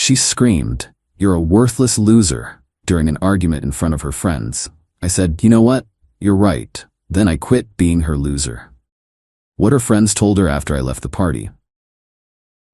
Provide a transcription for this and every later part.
She screamed, "You're a worthless loser," during an argument in front of her friends. I said, "You know what? You're right." Then I quit being her loser. What her friends told her after I left the party.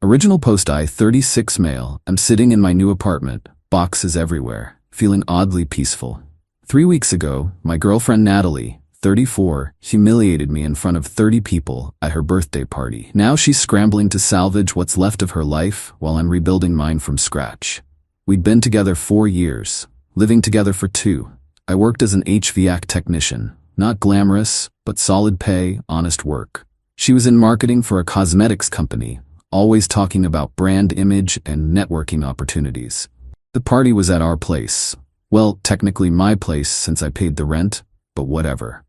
Original post: I, 36 male, am sitting in my new apartment, boxes everywhere, feeling oddly peaceful. 3 weeks ago, my girlfriend Natalie, 34, humiliated me in front of 30 people at her birthday party. Now she's scrambling to salvage what's left of her life while I'm rebuilding mine from scratch. We'd been together 4 years, living together for 2. I worked as an HVAC technician, not glamorous, but solid pay, honest work. She was in marketing for a cosmetics company, always talking about brand image and networking opportunities. The party was at our place. Well, technically my place since I paid the rent, but whatever.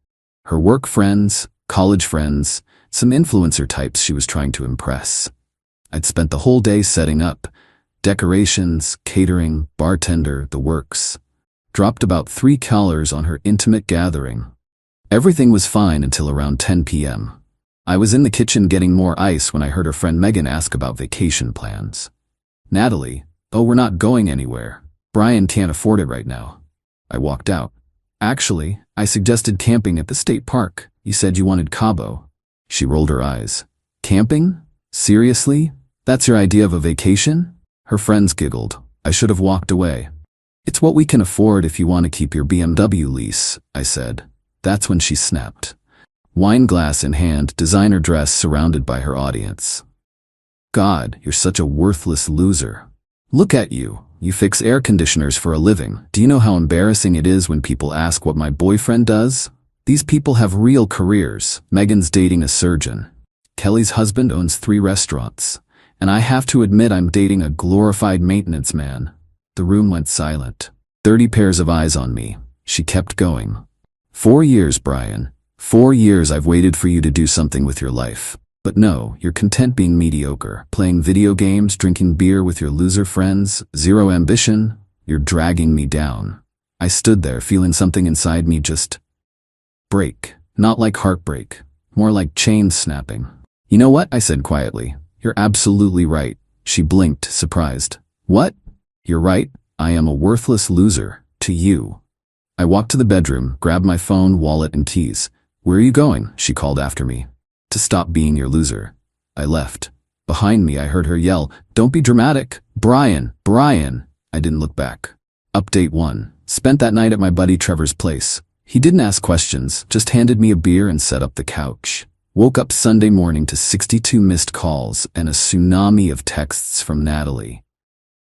Her work friends, college friends, some influencer types she was trying to impress. I'd spent the whole day setting up, decorations, catering, bartender, the works. Dropped about $3 on her intimate gathering. Everything was fine until around 10 p.m. I was in the kitchen getting more ice when I heard her friend Megan ask about vacation plans. "Natalie, oh, we're not going anywhere. Brian can't afford it right now." I walked out. "Actually, I suggested camping at the state park. You said you wanted Cabo." She rolled her eyes. "Camping? Seriously? That's your idea of a vacation?" Her friends giggled. I should have walked away. "It's what we can afford if you want to keep your BMW lease," I said. That's when she snapped. Wine glass in hand, designer dress surrounded by her audience. "God, you're such a worthless loser. Look at you. You fix air conditioners for a living. Do you know how embarrassing it is when people ask what my boyfriend does? These people have real careers. Megan's dating a surgeon. Kelly's husband owns 3 restaurants. And I have to admit I'm dating a glorified maintenance man." The room went silent. 30 pairs of eyes on me. She kept going. "4 years, Brian. 4 years I've waited for you to do something with your life. But no, you're content being mediocre, playing video games, drinking beer with your loser friends, zero ambition. You're dragging me down." I stood there feeling something inside me just break. Not like heartbreak, more like chains snapping. "You know what?" I said quietly. "You're absolutely right." She blinked, surprised. "What?" "You're right. I am a worthless loser. To you." I walked to the bedroom, grabbed my phone, wallet, and keys. "Where are you going?" she called after me. "To stop being your loser." I left. Behind me I heard her yell, "Don't be dramatic. Brian, Brian." I didn't look back. Update 1. Spent that night at my buddy Trevor's place. He didn't ask questions, just handed me a beer and set up the couch. Woke up Sunday morning to 62 missed calls and a tsunami of texts from Natalie.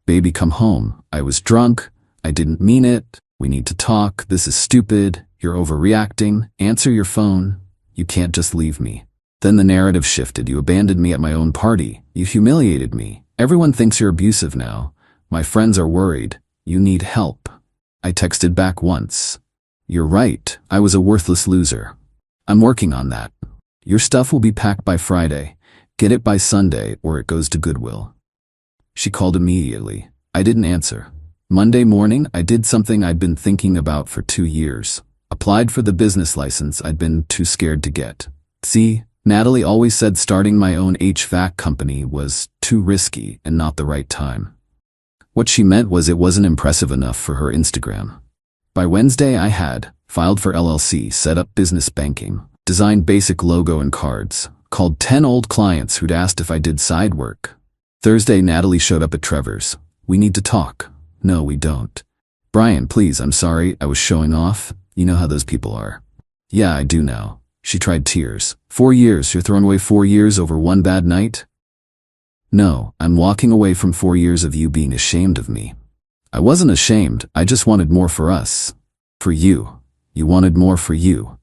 "Baby, come home. I was drunk. I didn't mean it. We need to talk. This is stupid. You're overreacting. Answer your phone. You can't just leave me." Then the narrative shifted. "You abandoned me at my own party. You humiliated me. Everyone thinks you're abusive now. My friends are worried. You need help." I texted back once. "You're right. I was a worthless loser. I'm working on that. Your stuff will be packed by Friday. Get it by Sunday or it goes to Goodwill." She called immediately. I didn't answer. Monday morning, I did something I'd been thinking about for 2 years. Applied for the business license I'd been too scared to get. See, Natalie always said starting my own HVAC company was too risky and not the right time. What she meant was it wasn't impressive enough for her Instagram. By Wednesday I had filed for LLC, set up business banking, designed basic logo and cards, called 10 old clients who'd asked if I did side work. Thursday Natalie showed up at Trevor's. "We need to talk." "No, we don't." "Brian, please, I'm sorry, I was showing off. You know how those people are." "Yeah, I do now." She tried tears. 4 years, you're throwing away 4 years over one bad night?" "No, I'm walking away from 4 years of you being ashamed of me." "I wasn't ashamed, I just wanted more for us." "For you. You wanted more for you."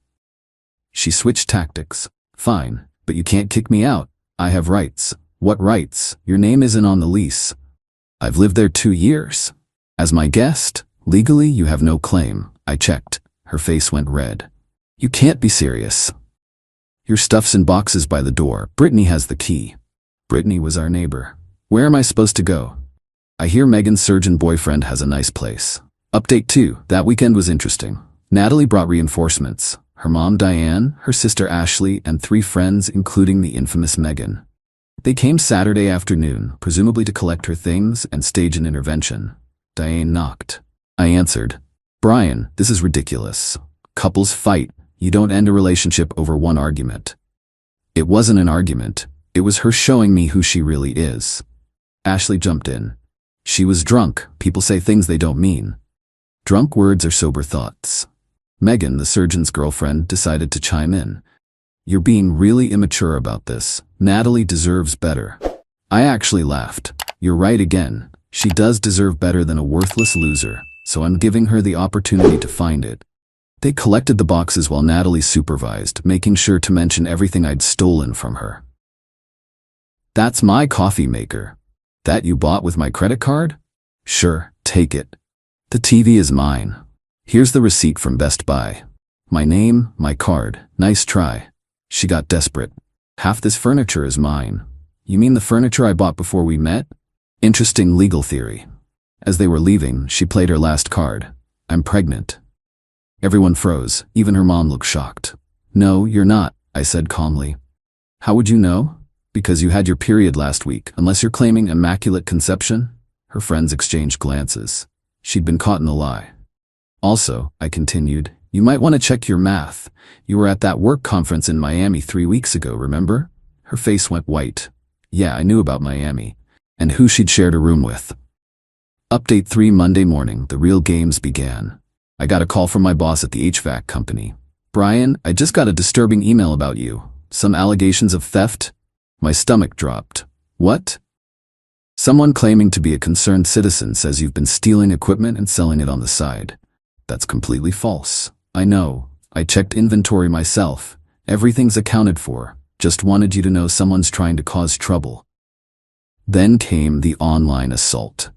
She switched tactics. "Fine, but you can't kick me out. I have rights." "What rights? Your name isn't on the lease." "I've lived there 2 years. As my guest, legally you have no claim." I checked. Her face went red. "You can't be serious." "Your stuff's in boxes by the door. Brittany has the key." Brittany was our neighbor. "Where am I supposed to go?" "I hear Megan's surgeon boyfriend has a nice place." Update 2. That weekend was interesting. Natalie brought reinforcements. Her mom Diane, her sister Ashley, and 3 friends including the infamous Megan. They came Saturday afternoon, presumably to collect her things and stage an intervention. Diane knocked. I answered. Brian, this is ridiculous. Couples fight. You don't end a relationship over one argument. It wasn't an argument. It was her showing me who she really is. Ashley jumped in. She was drunk. People say things they don't mean. Drunk words are sober thoughts. Megan, the surgeon's girlfriend, decided to chime in. You're being really immature about this. Natalie deserves better. I actually laughed. You're right again. She does deserve better than a worthless loser, so I'm giving her the opportunity to find it. They collected the boxes while Natalie supervised, making sure to mention everything I'd stolen from her. That's my coffee maker. That you bought with my credit card? Sure, take it. The TV is mine. Here's the receipt from Best Buy. My name, my card. Nice try. She got desperate. Half this furniture is mine. You mean the furniture I bought before we met? Interesting legal theory. As they were leaving, she played her last card. I'm pregnant. Everyone froze. Even her mom looked shocked. No, you're not, I said calmly. How would you know? Because you had your period last week, unless you're claiming immaculate conception? Her friends exchanged glances. She'd been caught in a lie. Also, I continued, you might want to check your math. You were at that work conference in Miami 3 weeks ago, remember? Her face went white. Yeah, I knew about Miami. And who she'd shared a room with. Update 3 Monday morning, the real games began. I got a call from my boss at the HVAC company. Brian, I just got a disturbing email about you. Some allegations of theft? My stomach dropped. What? Someone claiming to be a concerned citizen says you've been stealing equipment and selling it on the side. That's completely false. I know. I checked inventory myself. Everything's accounted for. Just wanted you to know someone's trying to cause trouble. Then came the online assault.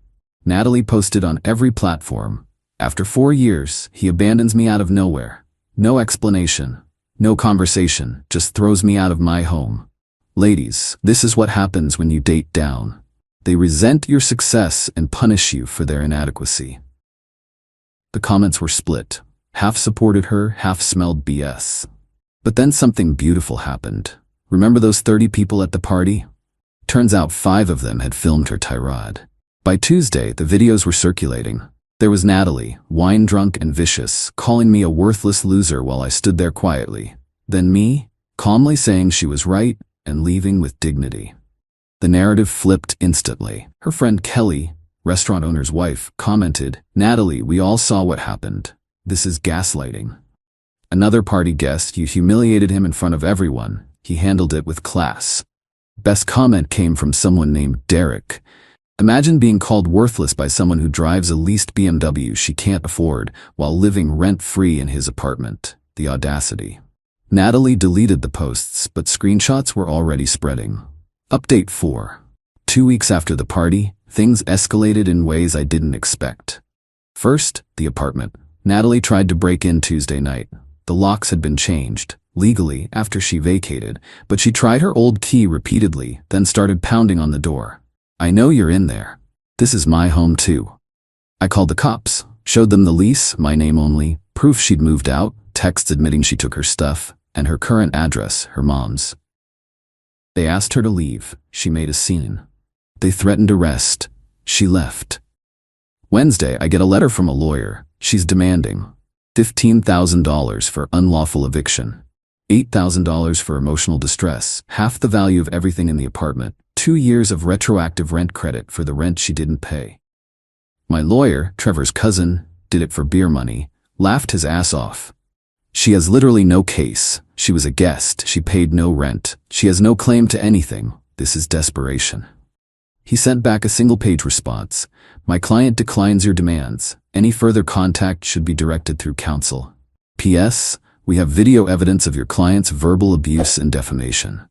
Natalie posted on every platform. After 4 years, he abandons me out of nowhere. No explanation. No conversation. Just throws me out of my home. Ladies, this is what happens when you date down. They resent your success and punish you for their inadequacy. The comments were split. Half supported her, half smelled BS. But then something beautiful happened. Remember those 30 people at the party? Turns out 5 of them had filmed her tirade. By Tuesday, the videos were circulating. There was Natalie, wine-drunk and vicious, calling me a worthless loser while I stood there quietly. Then me, calmly saying she was right and leaving with dignity. The narrative flipped instantly. Her friend Kelly, restaurant owner's wife, commented, Natalie, we all saw what happened. This is gaslighting. Another party guest, you humiliated him in front of everyone. He handled it with class. Best comment came from someone named Derek. Imagine being called worthless by someone who drives a leased BMW she can't afford while living rent-free in his apartment. The audacity. Natalie deleted the posts, but screenshots were already spreading. Update 4. 2 weeks after the party, things escalated in ways I didn't expect. First, the apartment. Natalie tried to break in Tuesday night. The locks had been changed, legally, after she vacated, but she tried her old key repeatedly, then started pounding on the door. I know you're in there. This is my home too. I called the cops, showed them the lease, my name only, proof she'd moved out, texts admitting she took her stuff, and her current address, her mom's. They asked her to leave. She made a scene. They threatened arrest. She left. Wednesday, I get a letter from a lawyer. She's demanding $15,000 for unlawful eviction, $8,000 for emotional distress, half the value of everything in the apartment, 2 years of retroactive rent credit for the rent she didn't pay. My lawyer, Trevor's cousin, did it for beer money, laughed his ass off. She has literally no case. She was a guest. She paid no rent. She has no claim to anything. This is desperation. He sent back a single-page response. My client declines your demands. Any further contact should be directed through counsel. P.S. We have video evidence of your client's verbal abuse and defamation.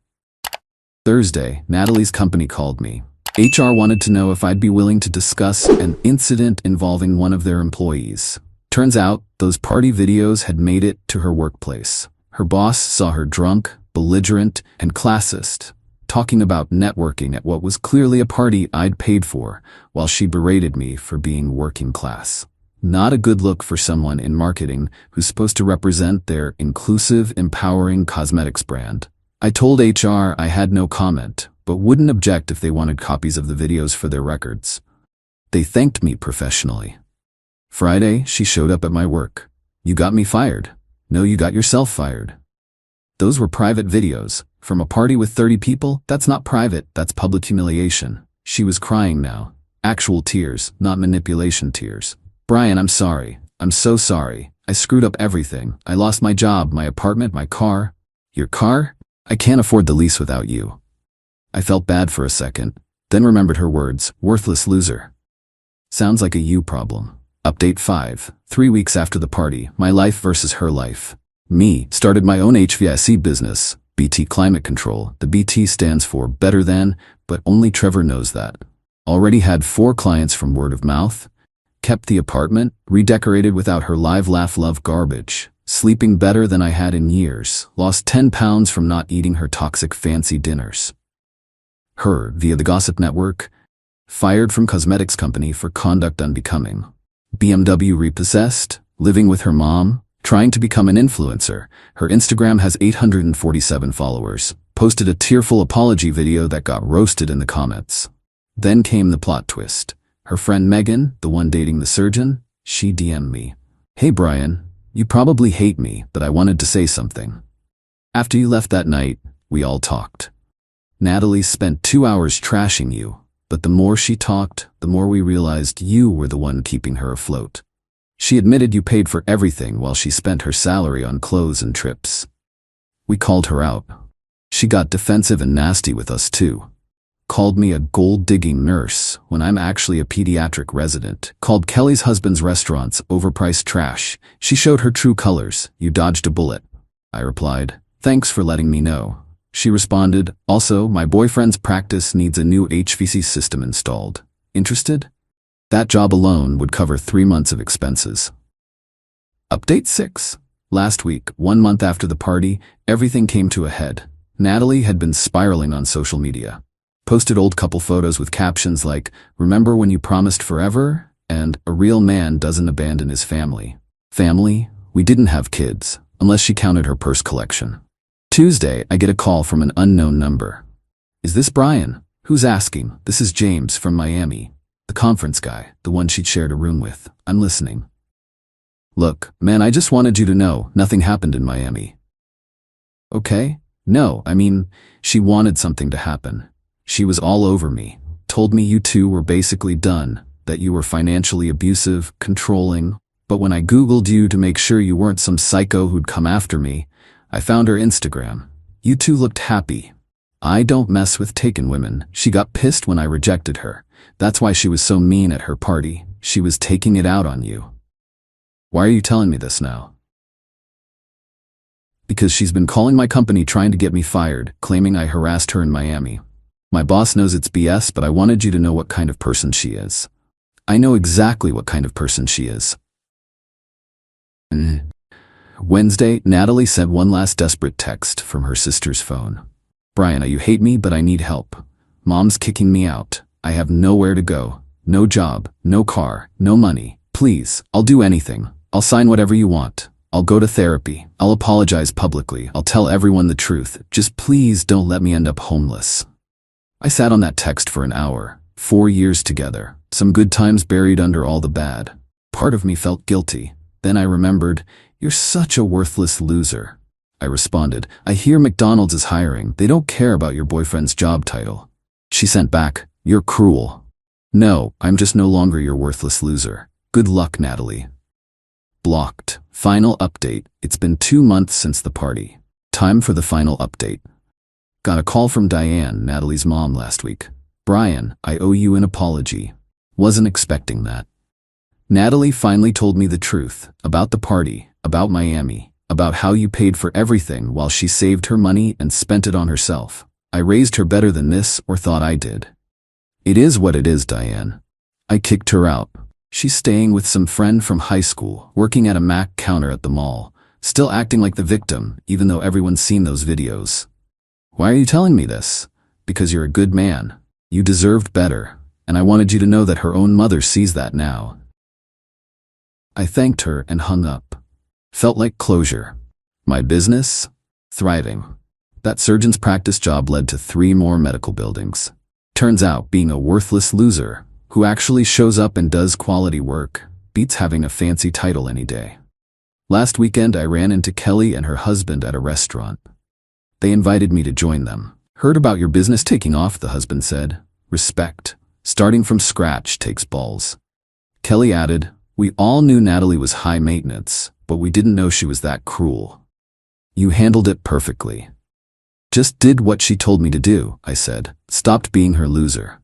Thursday, Natalie's company called me. HR wanted to know if I'd be willing to discuss an incident involving one of their employees. Turns out, those party videos had made it to her workplace. Her boss saw her drunk, belligerent, and classist, talking about networking at what was clearly a party I'd paid for, while she berated me for being working class. Not a good look for someone in marketing who's supposed to represent their inclusive, empowering cosmetics brand. I told HR I had no comment, but wouldn't object if they wanted copies of the videos for their records. They thanked me professionally. Friday, she showed up at my work. "You got me fired." "No, you got yourself fired." Those were private videos. From a party with 30 people, that's not private, that's public humiliation. She was crying now. Actual tears, not manipulation tears. "Brian, I'm sorry. I'm so sorry. I screwed up everything. I lost my job, my apartment, my car." "Your car? I can't afford the lease without you." I felt bad for a second, then remembered her words, "worthless loser." Sounds like a you problem. Update 5. 3 weeks after the party, my life versus her life. Me, started my own HVAC business, BT Climate Control. The BT stands for better than, but only Trevor knows that. Already had 4 clients from word of mouth. Kept the apartment, redecorated without her live laugh love garbage. Sleeping better than I had in years. Lost 10 pounds from not eating her toxic fancy dinners. Her, via the gossip network. Fired from cosmetics company for conduct unbecoming. BMW repossessed, living with her mom, trying to become an influencer. Her Instagram has 847 followers. Posted a tearful apology video that got roasted in the comments. Then came the plot twist. Her friend Megan, the one dating the surgeon, she DM'd me. "Hey Brian, you probably hate me, but I wanted to say something. After you left that night, we all talked. Natalie spent 2 hours trashing you. But the more she talked, the more we realized you were the one keeping her afloat. She admitted you paid for everything while she spent her salary on clothes and trips. We called her out. She got defensive and nasty with us too. Called me a gold-digging nurse when I'm actually a pediatric resident. Called Kelly's husband's restaurants overpriced trash. She showed her true colors. You dodged a bullet." I replied, "Thanks for letting me know." She responded, "Also, my boyfriend's practice needs a new HVAC system installed. Interested?" That job alone would cover 3 months of expenses. Update 6. Last week, 1 month after the party, everything came to a head. Natalie had been spiraling on social media. Posted old couple photos with captions like, "Remember when you promised forever?" and "A real man doesn't abandon his family." Family? We didn't have kids, unless she counted her purse collection. Tuesday, I get a call from an unknown number. "Is this Brian?" "Who's asking?" "This is James from Miami. The conference guy, the one she'd shared a room with. I'm listening." "Look, man, I just wanted you to know, nothing happened in Miami." "Okay? No, I mean, she wanted something to happen. She was all over me. Told me you two were basically done, that you were financially abusive, controlling. But when I Googled you to make sure you weren't some psycho who'd come after me, I found her Instagram. You two looked happy. I don't mess with taken women. She got pissed when I rejected her. That's why she was so mean at her party. She was taking it out on you." "Why are you telling me this now?" "Because she's been calling my company trying to get me fired, claiming I harassed her in Miami. My boss knows it's BS, but I wanted you to know what kind of person she is." "I know exactly what kind of person she is." Wednesday, Natalie sent one last desperate text from her sister's phone. "Brian, you hate me, but I need help. Mom's kicking me out. I have nowhere to go. No job, no car, no money. Please, I'll do anything. I'll sign whatever you want. I'll go to therapy. I'll apologize publicly. I'll tell everyone the truth. Just please don't let me end up homeless." I sat on that text for an hour. 4 years together. Some good times buried under all the bad. Part of me felt guilty. Then I remembered, "You're such a worthless loser." I responded, "I hear McDonald's is hiring. They don't care about your boyfriend's job title." She sent back, "You're cruel." "No, I'm just no longer your worthless loser. Good luck, Natalie." Blocked. Final update. It's been 2 months since the party. Time for the final update. Got a call from Diane, Natalie's mom, last week. "Brian, I owe you an apology. Wasn't expecting that." Natalie finally told me the truth, about the party, about Miami, about how you paid for everything while she saved her money and spent it on herself. I raised her better than this, or thought I did. It is what it is, Diane. I kicked her out. She's staying with some friend from high school, working at a Mac counter at the mall, still acting like the victim, even though everyone's seen those videos. Why are you telling me this? Because you're a good man. You deserved better, and I wanted you to know that her own mother sees that now. I thanked her and hung up. Felt like closure. My business? Thriving. That surgeon's practice job led to 3 more medical buildings. Turns out being a worthless loser who actually shows up and does quality work beats having a fancy title any day. Last weekend, I ran into Kelly and her husband at a restaurant. They invited me to join them. Heard about your business taking off, the husband said. Respect. Starting from scratch takes balls. Kelly added, we all knew Natalie was high maintenance, but we didn't know she was that cruel. You handled it perfectly. Just did what she told me to do, I said. Stopped being her loser.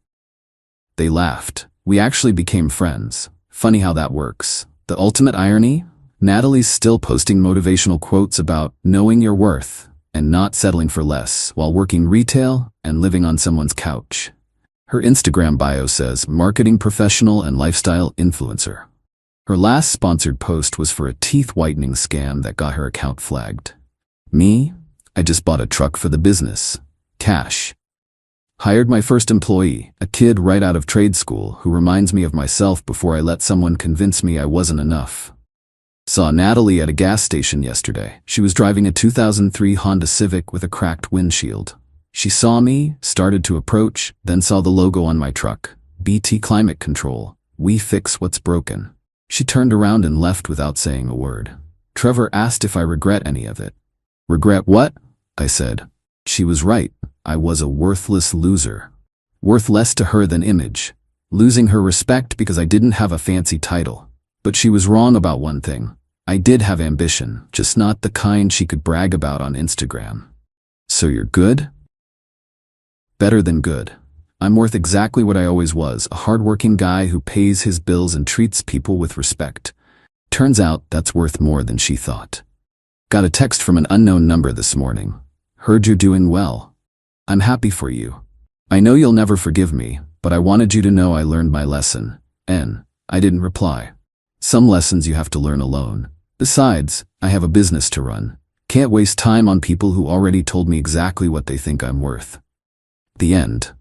They laughed. We actually became friends. Funny how that works. The ultimate irony? Natalie's still posting motivational quotes about knowing your worth and not settling for less while working retail and living on someone's couch. Her Instagram bio says marketing professional and lifestyle influencer. Her last sponsored post was for a teeth whitening scam that got her account flagged. Me? I just bought a truck for the business. Cash. Hired my first employee, a kid right out of trade school who reminds me of myself before I let someone convince me I wasn't enough. Saw Natalie at a gas station yesterday. She was driving a 2003 Honda Civic with a cracked windshield. She saw me, started to approach, then saw the logo on my truck. BT Climate Control. We fix what's broken. She turned around and left without saying a word. Trevor asked if I regret any of it. Regret what? I said. She was right. I was a worthless loser. Worth less to her than image. Losing her respect because I didn't have a fancy title. But she was wrong about one thing. I did have ambition, just not the kind she could brag about on Instagram. So you're good? Better than good. I'm worth exactly what I always was, a hardworking guy who pays his bills and treats people with respect. Turns out that's worth more than she thought. Got a text from an unknown number this morning. Heard you're doing well. I'm happy for you. I know you'll never forgive me, but I wanted you to know I learned my lesson. And I didn't reply. Some lessons you have to learn alone. Besides, I have a business to run. Can't waste time on people who already told me exactly what they think I'm worth. The end.